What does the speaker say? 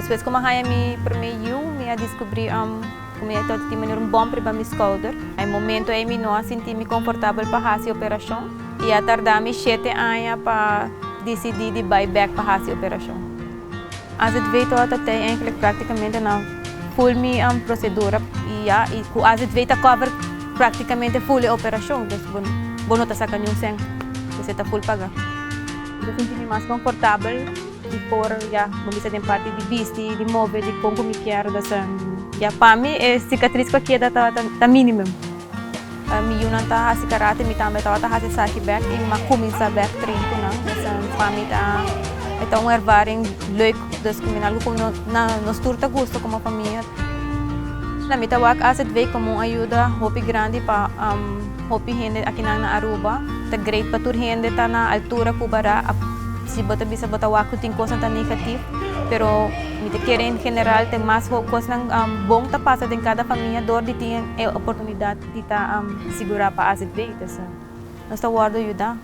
Depois, como a me primeiro, me a descobrir como eu tinha bom para me shoulder. Aí, momento, eu não senti-me confortável para fazer a operação. E a tardar-me 7 anos para decidir de back para fazer a operação. As eu vejo até eigenlijk praticamente na full me procedura e as eu vejo cover praticamente full a operação. Então, bom não tá sacando sem, você tá full paga. Eu senti-me mais confortável de pôr vamos dizer, parte de vestir, de mover, de como me quero dessa. Para mim, a cicatriz que aqui tá mínima. Mi yun ta si karate mi também tá hasi saki back e ma começa back treino não. Para mim tá então ervaring leuk dus kung algo kung nos turta gusto como família. Na mi tawag asset veio como ajuda hopi grande para hopi gente aqui na Aruba. Tá great para tur gente tá na altura kubara se bota bisa bota waku ting coisa tá negativo, pero mi te querem em general tem mais coisa nang bom tá passa em cada família dor de ter a oportunidade de tá segurar para asset veio. Nós tá guardo ajuda.